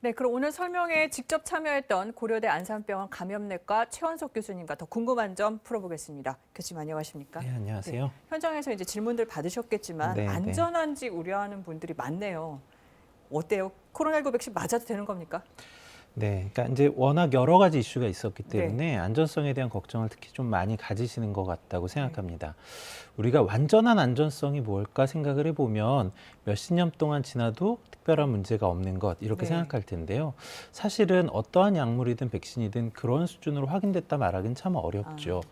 네, 그럼 오늘 설명에 직접 참여했던 고려대 안산병원 감염내과 최원석 교수님과 더 궁금한 점 풀어보겠습니다. 교수님 안녕하십니까? 네, 네, 안녕하세요. 현장에서 이제 질문들 받으셨겠지만 네, 네. 안전한지 우려하는 분들이 많네요. 어때요? 코로나19 백신 맞아도 되는 겁니까? 네, 그러니까 이제 워낙 여러 가지 이슈가 있었기 네. 때문에 안전성에 대한 걱정을 특히 좀 많이 가지시는 것 같다고 네. 생각합니다. 우리가 완전한 안전성이 뭘까 생각을 해보면 몇십 년 동안 지나도 특별한 문제가 없는 것 이렇게 네. 생각할 텐데요. 사실은 어떠한 약물이든 백신이든 그런 수준으로 확인됐다 말하기는 참 어렵죠.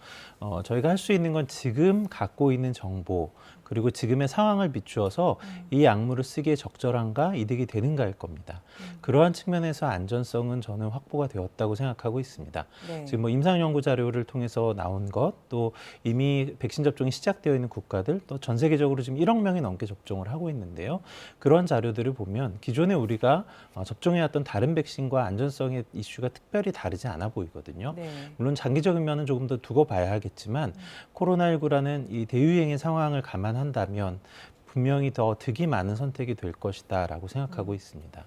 저희가 할 수 있는 건 지금 갖고 있는 정보 그리고 지금의 상황을 비추어서 이 약물을 쓰기에 적절한가 이득이 되는가일 겁니다. 그러한 측면에서 안전성은 저는 확보가 되었다고 생각하고 있습니다. 네. 지금 뭐 임상 연구 자료를 통해서 나온 것, 또 이미 백신 접종이 시작되어 있는 국가들, 또 전 세계적으로 지금 1억 명이 넘게 접종을 하고 있는데요. 그런 자료들을 보면 기존에 우리가 접종해왔던 다른 백신과 안전성의 이슈가 특별히 다르지 않아 보이거든요. 네. 물론 장기적인 면은 조금 더 두고 봐야 하겠지만 코로나19라는 이 대유행의 상황을 감안한다면 분명히 더 득이 많은 선택이 될 것이다라고 생각하고 있습니다.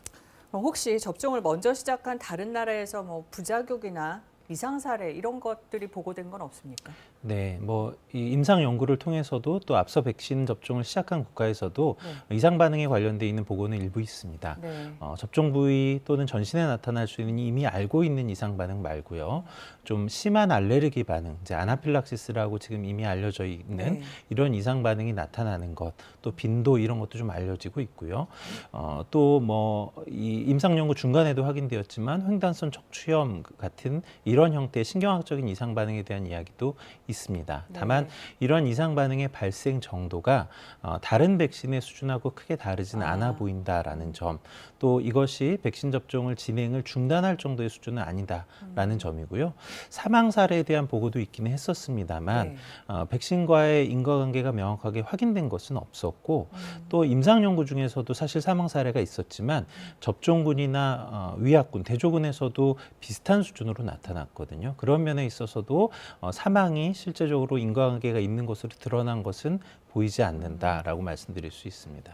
그럼 혹시 접종을 먼저 시작한 다른 나라에서 뭐 부작용이나 이상 사례 이런 것들이 보고된 건 없습니까? 네, 뭐 이 임상 연구를 통해서도 또 앞서 백신 접종을 시작한 국가에서도 이상 반응에 관련돼 있는 보고는 일부 있습니다. 네. 접종 부위 또는 전신에 나타날 수 있는 이미 알고 있는 이상 반응 말고요. 좀 심한 알레르기 반응, 이제 아나필락시스라고 지금 이미 알려져 있는 네. 이런 이상 반응이 나타나는 것, 또 빈도 이런 것도 좀 알려지고 있고요. 또 뭐 이 임상 연구 중간에도 확인되었지만 횡단선 척추염 같은 이런 형태의 신경학적인 이상 반응에 대한 이야기도 있습니다. 다만 이런 이상 반응의 발생 정도가 다른 백신의 수준하고 크게 다르지는 않아 보인다라는 점, 또 이것이 백신 접종을 진행을 중단할 정도의 수준은 아니다라는 점이고요. 사망 사례에 대한 보고도 있기는 했었습니다만 네. 백신과의 인과관계가 명확하게 확인된 것은 없었고 또 임상 연구 중에서도 사실 사망 사례가 있었지만 접종군이나 위약군, 대조군에서도 비슷한 수준으로 나타났거든요. 그런 면에 있어서도 사망이 실제적으로 인과관계가 있는 것으로 드러난 것은 보이지 않는다라고 말씀드릴 수 있습니다.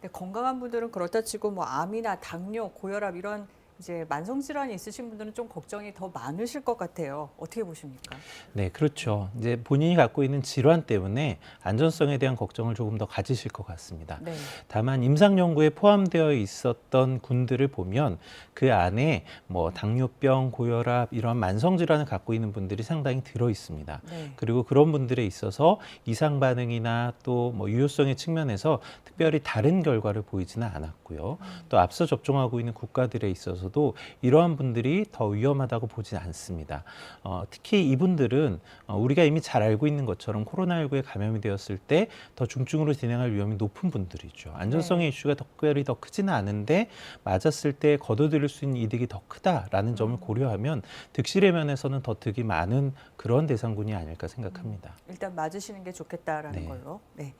네, 건강한 분들은 그렇다 치고 뭐 암이나 당뇨, 고혈압 이런 이제 만성 질환이 있으신 분들은 좀 걱정이 더 많으실 것 같아요. 어떻게 보십니까? 네, 그렇죠. 이제 본인이 갖고 있는 질환 때문에 안전성에 대한 걱정을 조금 더 가지실 것 같습니다. 네. 다만 임상 연구에 포함되어 있었던 군들을 보면 그 안에 뭐 당뇨병, 고혈압 이런 만성 질환을 갖고 있는 분들이 상당히 들어 있습니다. 네. 그리고 그런 분들에 있어서 이상 반응이나 또 뭐 유효성의 측면에서 특별히 다른 결과를 보이지는 않았고요. 또 앞서 접종하고 있는 국가들에 있어서도 이러한 분들이 더 위험하다고 보지 않습니다. 특히 이분들은 우리가 이미 잘 알고 있는 것처럼 코로나19에 감염이 되었을 때 더 중증으로 진행할 위험이 높은 분들이죠. 안전성의 이슈가 특별히 더 크지는 않은데 맞았을 때 거둬들일 수 있는 이득이 더 크다라는 점을 고려하면 득실의 면에서는 더 득이 많은 그런 대상군이 아닐까 생각합니다. 일단 맞으시는 게 좋겠다라는 네. 걸로. 네.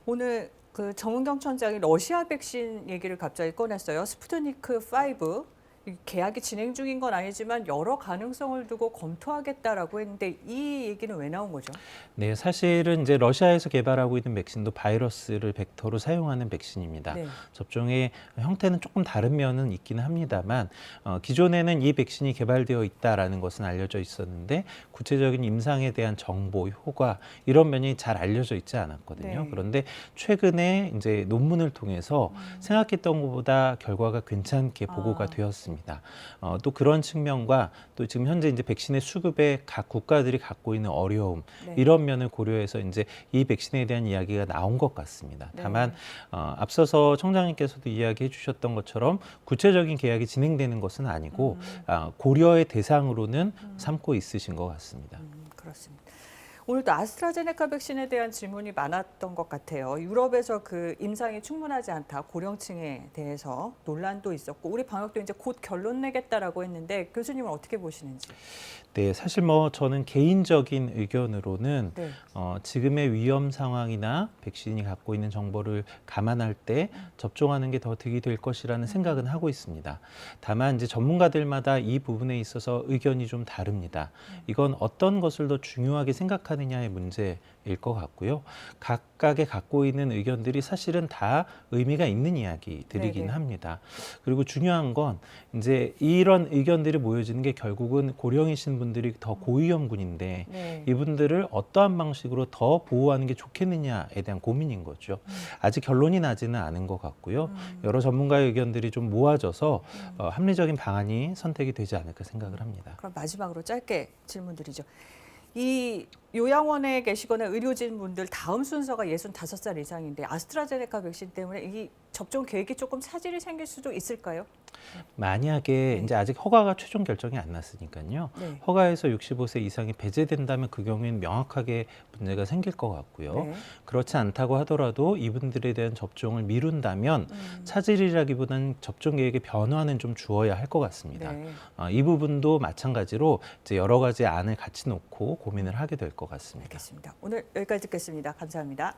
오늘 그 정은경 천장이 러시아 백신 얘기를 갑자기 꺼냈어요. 스푸트니크 5. 계약이 진행 중인 건 아니지만 여러 가능성을 두고 검토하겠다라고 했는데 이 얘기는 왜 나온 거죠? 네, 사실은 이제 러시아에서 개발하고 있는 백신도 바이러스를 벡터로 사용하는 백신입니다. 네. 접종의 형태는 조금 다른 면은 있기는 합니다만 기존에는 이 백신이 개발되어 있다라는 것은 알려져 있었는데 구체적인 임상에 대한 정보, 효과 이런 면이 잘 알려져 있지 않았거든요. 네. 그런데 최근에 이제 논문을 통해서 생각했던 것보다 결과가 괜찮게 보고가 되었습니다. 또 그런 측면과 또 지금 현재 이제 백신의 수급에 각 국가들이 갖고 있는 어려움 네. 이런 면을 고려해서 이제 이 백신에 대한 이야기가 나온 것 같습니다. 네. 다만 앞서서 청장님께서도 이야기해 주셨던 것처럼 구체적인 계약이 진행되는 것은 아니고 고려의 대상으로는 삼고 있으신 것 같습니다. 그렇습니다. 오늘도 아스트라제네카 백신에 대한 질문이 많았던 것 같아요. 유럽에서 그 임상이 충분하지 않다, 고령층에 대해서 논란도 있었고 우리 방역도 이제 곧 결론 내겠다라고 했는데 교수님은 어떻게 보시는지? 네, 사실 뭐 저는 개인적인 의견으로는 네. 지금의 위험 상황이나 백신이 갖고 있는 정보를 감안할 때 접종하는 게 더 득이 될 것이라는 생각은 하고 있습니다. 다만 이제 전문가들마다 이 부분에 있어서 의견이 좀 다릅니다. 이건 어떤 것을 더 중요하게 생각하는 생각하느냐의 문제일 것 같고요. 각각의 갖고 있는 의견들이 사실은 다 의미가 있는 이야기들이긴 네네. 합니다. 그리고 중요한 건 이제 이런 의견들이 모여지는 게 결국은 고령이신 분들이 더 고위험군인데 네. 이분들을 어떠한 방식으로 더 보호하는 게 좋겠느냐에 대한 고민인 거죠. 아직 결론이 나지는 않은 것 같고요. 여러 전문가의 의견들이 좀 모아져서 합리적인 방안이 선택이 되지 않을까 생각을 합니다. 그럼 마지막으로 짧게 질문드리죠. 이 요양원에 계시거나 의료진 분들 다음 순서가 65살 이상인데 아스트라제네카 백신 때문에 이 접종 계획이 조금 차질이 생길 수도 있을까요? 만약에 네. 이제 아직 허가가 최종 결정이 안 났으니까요. 네. 허가에서 65세 이상이 배제된다면 그 경우에는 명확하게 문제가 생길 것 같고요. 네. 그렇지 않다고 하더라도 이분들에 대한 접종을 미룬다면 차질이라기보다는 접종 계획의 변화는 좀 주어야 할 것 같습니다. 네. 이 부분도 마찬가지로 이제 여러 가지 안을 같이 놓고 고민을 하게 될 것 같습니다. 알겠습니다. 오늘 여기까지 듣겠습니다. 감사합니다.